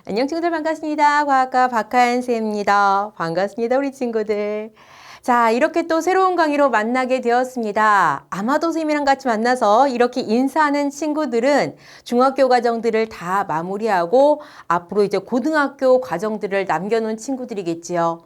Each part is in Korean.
안녕 친구들 반갑습니다. 과학과 박하연 쌤입니다. 반갑습니다 우리 친구들. 자, 이렇게 또 새로운 강의로 만나게 되었습니다. 아마도 선생님이랑 같이 만나서 이렇게 인사하는 친구들은 중학교 과정들을 다 마무리하고 앞으로 이제 고등학교 과정들을 남겨놓은 친구들이겠지요.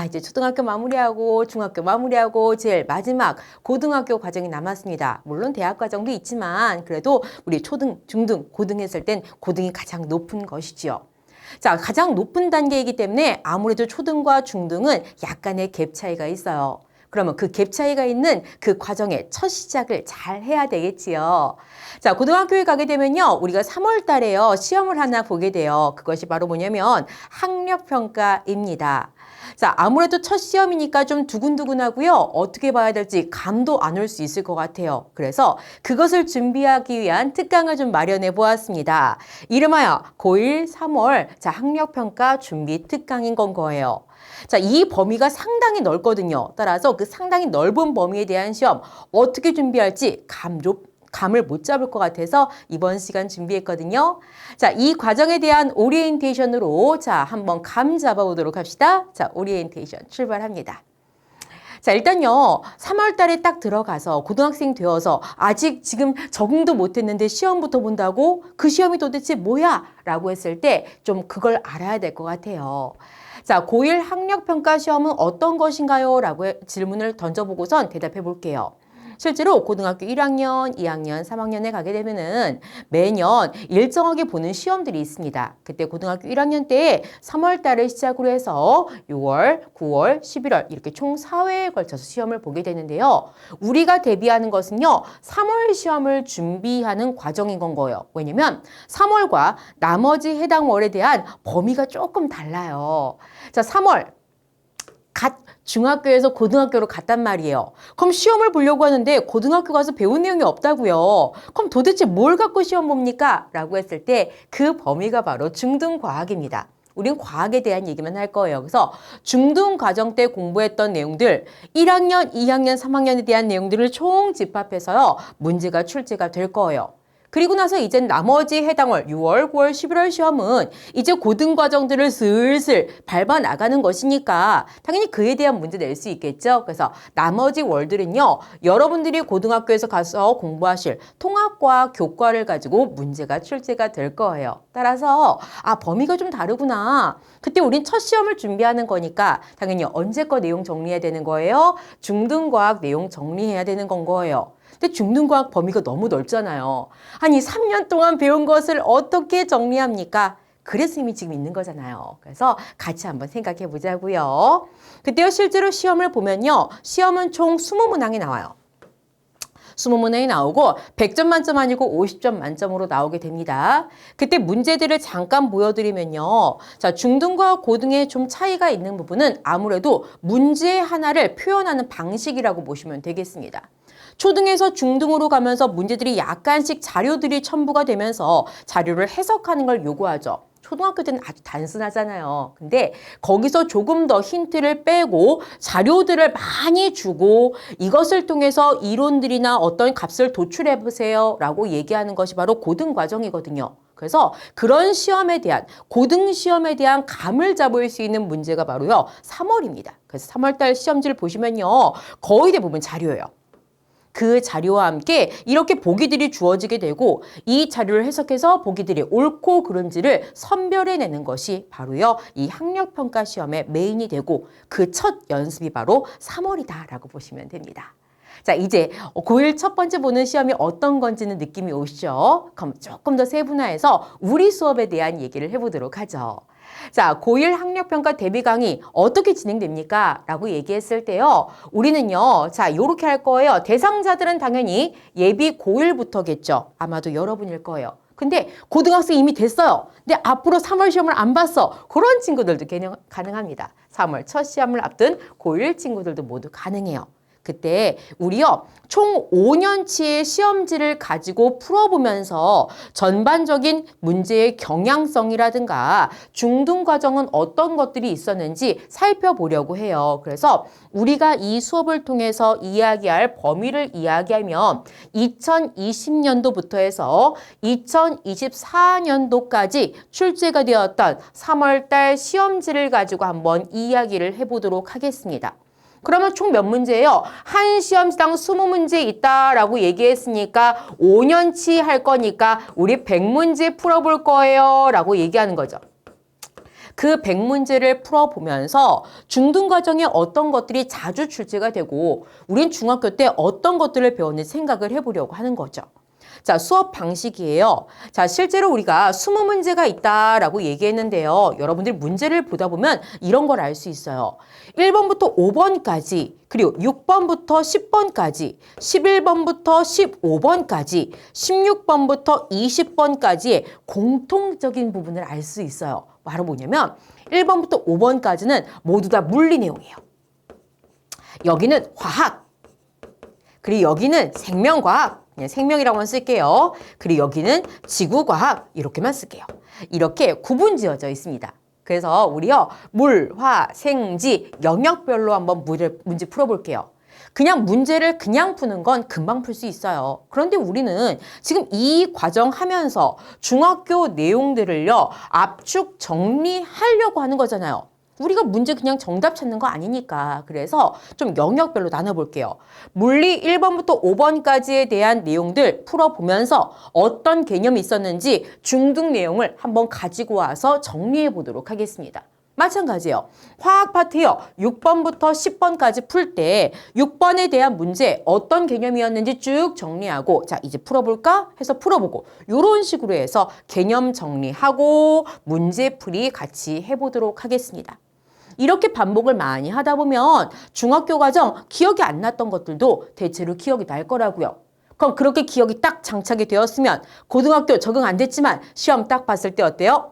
이제 초등학교 마무리하고 중학교 마무리하고 제일 마지막 고등학교 과정이 남았습니다. 물론 대학 과정도 있지만 그래도 우리 초등, 중등, 고등 했을 땐 고등이 가장 높은 것이지요. 자, 가장 높은 단계이기 때문에 아무래도 초등과 중등은 약간의 갭 차이가 있어요. 그러면 그 갭 차이가 있는 그 과정의 첫 시작을 잘 해야 되겠지요. 자, 고등학교에 가게 되면요. 우리가 3월 달에요. 시험을 하나 보게 돼요. 그것이 바로 뭐냐면 학력평가입니다. 자, 아무래도 첫 시험이니까 좀 두근두근하고요. 어떻게 봐야 될지 감도 안 올 수 있을 것 같아요. 그래서 그것을 준비하기 위한 특강을 좀 마련해 보았습니다. 이름하여 고1 3월 자, 학력평가 준비 특강인 건 거예요. 자, 이 범위가 상당히 넓거든요. 따라서 그 상당히 넓은 범위에 대한 시험 어떻게 준비할지 감을 못 잡을 것 같아서 이번 시간 준비했거든요. 자, 이 과정에 대한 오리엔테이션으로 자, 한번 감 잡아보도록 합시다. 자, 오리엔테이션 출발합니다. 자, 일단요, 3월 달에 딱 들어가서 고등학생 되어서 아직 지금 적응도 못했는데 시험부터 본다고 그 시험이 도대체 뭐야? 라고 했을 때 좀 그걸 알아야 될 것 같아요. 자, 고1 학력평가 시험은 어떤 것인가요? 라고 질문을 던져보고선 대답해 볼게요. 실제로 고등학교 1학년, 2학년, 3학년에 가게 되면은 매년 일정하게 보는 시험들이 있습니다. 그때 고등학교 1학년 때 3월 달을 시작으로 해서 6월, 9월, 11월 이렇게 총 4회에 걸쳐서 시험을 보게 되는데요. 우리가 대비하는 것은요. 3월 시험을 준비하는 과정인 건 거예요. 왜냐면 3월과 나머지 해당 월에 대한 범위가 조금 달라요. 자, 3월 중학교에서 고등학교로 갔단 말이에요. 그럼 시험을 보려고 하는데 고등학교 가서 배운 내용이 없다고요. 그럼 도대체 뭘 갖고 시험 봅니까? 라고 했을 때 그 범위가 바로 중등과학입니다. 우린 과학에 대한 얘기만 할 거예요. 그래서 중등 과정 때 공부했던 내용들 1학년, 2학년, 3학년에 대한 내용들을 총 집합해서요. 문제가 출제가 될 거예요. 그리고 나서 이제 나머지 해당월 6월, 9월, 11월 시험은 이제 고등 과정들을 슬슬 밟아 나가는 것이니까 당연히 그에 대한 문제 낼 수 있겠죠. 그래서 나머지 월들은요. 여러분들이 고등학교에서 가서 공부하실 통합과학 교과를 가지고 문제가 출제가 될 거예요. 따라서 범위가 좀 다르구나. 그때 우린 첫 시험을 준비하는 거니까 당연히 언제 거 내용 정리해야 되는 거예요. 중등과학 내용 정리해야 되는 건 거예요. 근데 중등과학 범위가 너무 넓잖아요. 아니 3년 동안 배운 것을 어떻게 정리합니까? 그래서 이미 지금 있는 거잖아요. 그래서 같이 한번 생각해 보자고요. 그때요 실제로 시험을 보면요. 시험은 총 20문항이 나와요. 20문항이 나오고 100점 만점 아니고 50점 만점으로 나오게 됩니다. 그때 문제들을 잠깐 보여드리면요. 자, 중등과 고등의 좀 차이가 있는 부분은 아무래도 문제 하나를 표현하는 방식이라고 보시면 되겠습니다. 초등에서 중등으로 가면서 문제들이 약간씩 자료들이 첨부가 되면서 자료를 해석하는 걸 요구하죠. 초등학교 때는 아주 단순하잖아요. 근데 거기서 조금 더 힌트를 빼고 자료들을 많이 주고 이것을 통해서 이론들이나 어떤 값을 도출해 보세요 라고 얘기하는 것이 바로 고등 과정이거든요. 그래서 그런 시험에 대한 고등 시험에 대한 감을 잡을 수 있는 문제가 바로요 3월입니다. 그래서 3월달 시험지를 보시면요 거의 대부분 자료예요. 그 자료와 함께 이렇게 보기들이 주어지게 되고 이 자료를 해석해서 보기들이 옳고 그른지를 선별해내는 것이 바로요 이 학력평가 시험의 메인이 되고 그 첫 연습이 바로 3월이다라고 보시면 됩니다. 자, 이제 고1 첫 번째 보는 시험이 어떤 건지는 느낌이 오시죠? 그럼 조금 더 세분화해서 우리 수업에 대한 얘기를 해보도록 하죠. 자, 고1 학력평가 대비 강의 어떻게 진행됩니까? 라고 얘기했을 때요. 우리는요. 자, 요렇게 할 거예요. 대상자들은 당연히 예비 고1부터겠죠. 아마도 여러분일 거예요. 근데 고등학생 이미 됐어요. 근데 앞으로 3월 시험을 안 봤어. 그런 친구들도 가능합니다. 3월 첫 시험을 앞둔 고1 친구들도 모두 가능해요. 그때 우리요 총 5년치의 시험지를 가지고 풀어보면서 전반적인 문제의 경향성이라든가 중등 과정은 어떤 것들이 있었는지 살펴보려고 해요. 그래서 우리가 이 수업을 통해서 이야기할 범위를 이야기하면 2020년도부터 해서 2024년도까지 출제가 되었던 3월달 시험지를 가지고 한번 이야기를 해보도록 하겠습니다. 그러면 총 몇 문제예요? 한 시험지당 20문제 있다라고 얘기했으니까 5년치 할 거니까 우리 100문제 풀어볼 거예요 라고 얘기하는 거죠. 그 100문제를 풀어보면서 중등과정에 어떤 것들이 자주 출제가 되고 우린 중학교 때 어떤 것들을 배웠는지 생각을 해보려고 하는 거죠. 자, 수업 방식이에요. 자, 실제로 우리가 20문제가 있다라고 얘기했는데요. 여러분들 문제를 보다 보면 이런 걸 알 수 있어요. 1번부터 5번까지, 그리고 6번부터 10번까지, 11번부터 15번까지, 16번부터 20번까지의 공통적인 부분을 알 수 있어요. 바로 뭐냐면 1번부터 5번까지는 모두 다 물리 내용이에요. 여기는 과학, 그리고 여기는 생명과학, 그냥 생명이라고만 쓸게요. 그리고 여기는 지구과학 이렇게만 쓸게요. 이렇게 구분지어져 있습니다. 그래서 우리요 물, 화, 생, 지 영역별로 한번 문제 풀어볼게요. 그냥 문제를 그냥 푸는 건 금방 풀 수 있어요. 그런데 우리는 지금 이 과정 하면서 중학교 내용들을요 압축 정리하려고 하는 거잖아요. 우리가 문제 그냥 정답 찾는 거 아니니까. 그래서 좀 영역별로 나눠볼게요. 물리 1번부터 5번까지에 대한 내용들 풀어보면서 어떤 개념이 있었는지 중등 내용을 한번 가지고 와서 정리해 보도록 하겠습니다. 마찬가지예요. 화학 파트요. 6번부터 10번까지 풀 때 6번에 대한 문제 어떤 개념이었는지 쭉 정리하고 자 이제 풀어볼까 해서 풀어보고 이런 식으로 해서 개념 정리하고 문제풀이 같이 해보도록 하겠습니다. 이렇게 반복을 많이 하다 보면 중학교 과정 기억이 안 났던 것들도 대체로 기억이 날 거라고요. 그럼 그렇게 기억이 딱 장착이 되었으면 고등학교 적응 안 됐지만 시험 딱 봤을 때 어때요?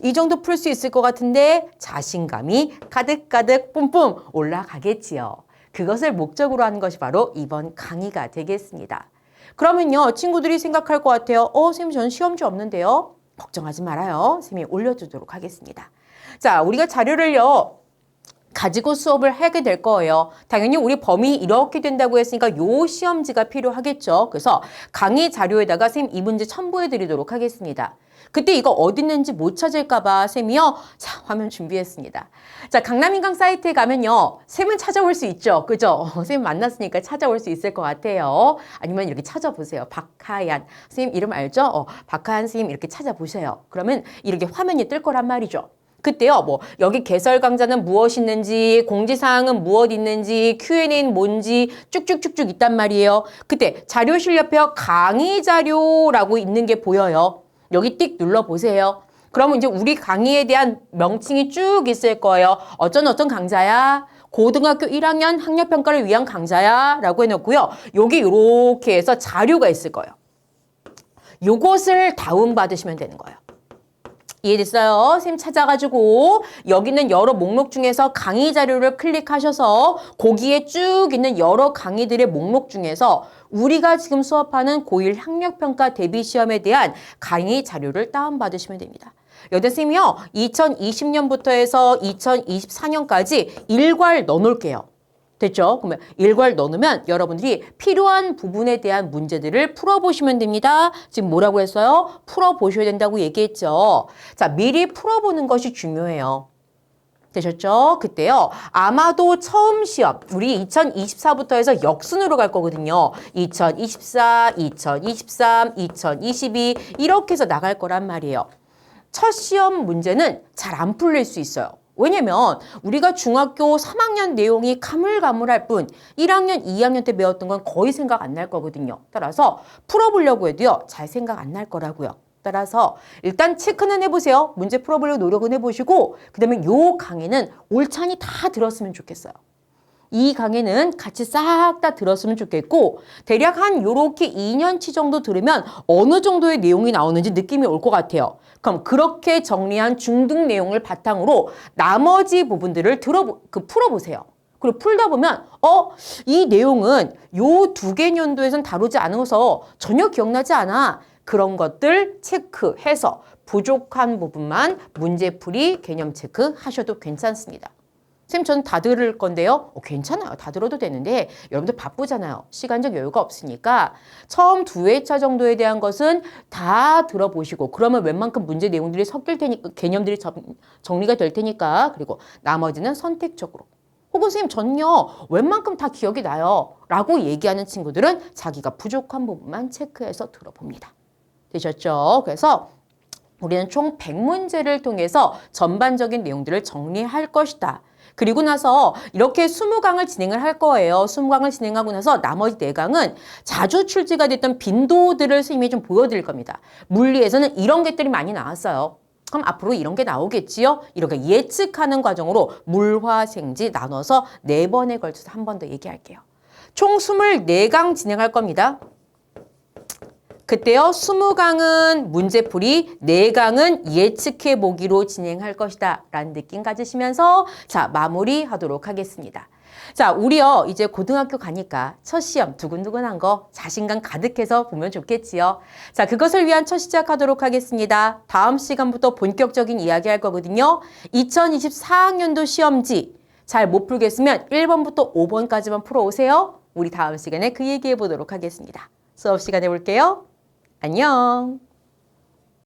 이 정도 풀 수 있을 것 같은데 자신감이 가득가득 뿜뿜 올라가겠지요. 그것을 목적으로 하는 것이 바로 이번 강의가 되겠습니다. 그러면요 친구들이 생각할 것 같아요. 선생님 저는 시험지 없는데요. 걱정하지 말아요. 선생님이 올려주도록 하겠습니다. 자 우리가 자료를요 가지고 수업을 하게 될 거예요. 당연히 우리 범위 이렇게 된다고 했으니까 요 시험지가 필요하겠죠. 그래서 강의 자료에다가 쌤 이 문제 첨부해 드리도록 하겠습니다. 그때 이거 어디 있는지 못 찾을까 봐 쌤이요. 자, 화면 준비했습니다. 자, 강남인강 사이트에 가면요. 쌤은 찾아올 수 있죠. 그죠? 쌤 만났으니까 찾아올 수 있을 것 같아요. 아니면 이렇게 찾아보세요. 박하얀. 쌤 이름 알죠? 박하얀 쌤 이렇게 찾아보세요. 그러면 이렇게 화면이 뜰 거란 말이죠. 그때요, 여기 개설 강좌는 무엇이 있는지, 공지사항은 무엇 있는지, Q&A는 뭔지 쭉쭉쭉쭉 있단 말이에요. 그때 자료실 옆에요, 강의 자료라고 있는 게 보여요. 여기 띡 눌러보세요. 그러면 이제 우리 강의에 대한 명칭이 쭉 있을 거예요. 어떤 강좌야? 고등학교 1학년 학력평가를 위한 강좌야? 라고 해놓고요. 여기 이렇게 해서 자료가 있을 거예요. 요것을 다운받으시면 되는 거예요. 이해됐어요? 쌤 찾아가지고 여기는 여러 목록 중에서 강의 자료를 클릭하셔서 거기에 쭉 있는 여러 강의들의 목록 중에서 우리가 지금 수업하는 고1 학력평가 대비시험에 대한 강의 자료를 다운받으시면 됩니다. 여대쌤이요 2020년부터 해서 2024년까지 일괄 넣어놓을게요. 됐죠? 그러면 일괄 넣어놓으면 여러분들이 필요한 부분에 대한 문제들을 풀어보시면 됩니다. 지금 뭐라고 했어요? 풀어보셔야 된다고 얘기했죠. 자, 미리 풀어보는 것이 중요해요. 되셨죠? 그때요. 아마도 처음 시험, 우리 2024부터 해서 역순으로 갈 거거든요. 2024, 2023, 2022 이렇게 해서 나갈 거란 말이에요. 첫 시험 문제는 잘 안 풀릴 수 있어요. 왜냐면 우리가 중학교 3학년 내용이 가물가물할 뿐 1학년, 2학년 때 배웠던 건 거의 생각 안 날 거거든요. 따라서 풀어보려고 해도요. 잘 생각 안 날 거라고요. 따라서 일단 체크는 해보세요. 문제 풀어보려고 노력은 해보시고 그 다음에 요 강의는 올찬이 다 들었으면 좋겠어요. 이 강의는 같이 싹 다 들었으면 좋겠고 대략 한 요렇게 2년치 정도 들으면 어느 정도의 내용이 나오는지 느낌이 올 것 같아요. 그럼 그렇게 정리한 중등 내용을 바탕으로 나머지 부분들을 풀어보세요. 그리고 풀다 보면 이 내용은 요 두 개 연도에선 다루지 않아서 전혀 기억나지 않아. 그런 것들 체크해서 부족한 부분만 문제풀이 개념 체크하셔도 괜찮습니다. 선생님 저는 다 들을 건데요. 괜찮아요. 다 들어도 되는데 여러분들 바쁘잖아요. 시간적 여유가 없으니까 처음 2회차 정도에 대한 것은 다 들어보시고 그러면 웬만큼 문제 내용들이 섞일 테니까 개념들이 정리가 될 테니까 그리고 나머지는 선택적으로 혹은 선생님 전요 웬만큼 다 기억이 나요 라고 얘기하는 친구들은 자기가 부족한 부분만 체크해서 들어봅니다. 되셨죠? 그래서 우리는 총 100문제를 통해서 전반적인 내용들을 정리할 것이다. 그리고 나서 이렇게 20강을 진행을 할 거예요. 20강을 진행하고 나서 나머지 4강은 자주 출제가 됐던 빈도들을 선생님이 좀 보여드릴 겁니다. 물리에서는 이런 것들이 많이 나왔어요. 그럼 앞으로 이런 게 나오겠지요? 이렇게 예측하는 과정으로 물화생지 나눠서 4번에 걸쳐서 한 번 더 얘기할게요. 총 24강 진행할 겁니다. 그때요 20강은 문제풀이, 4강은 예측해보기로 진행할 것이다 라는 느낌 가지시면서 자 마무리하도록 하겠습니다. 자 우리요 이제 고등학교 가니까 첫 시험 두근두근한 거 자신감 가득해서 보면 좋겠지요. 자 그것을 위한 첫 시작하도록 하겠습니다. 다음 시간부터 본격적인 이야기 할 거거든요. 2024학년도 시험지 잘 못 풀겠으면 1번부터 5번까지만 풀어오세요. 우리 다음 시간에 그 얘기해 보도록 하겠습니다. 수업 시간에 볼게요. 안녕.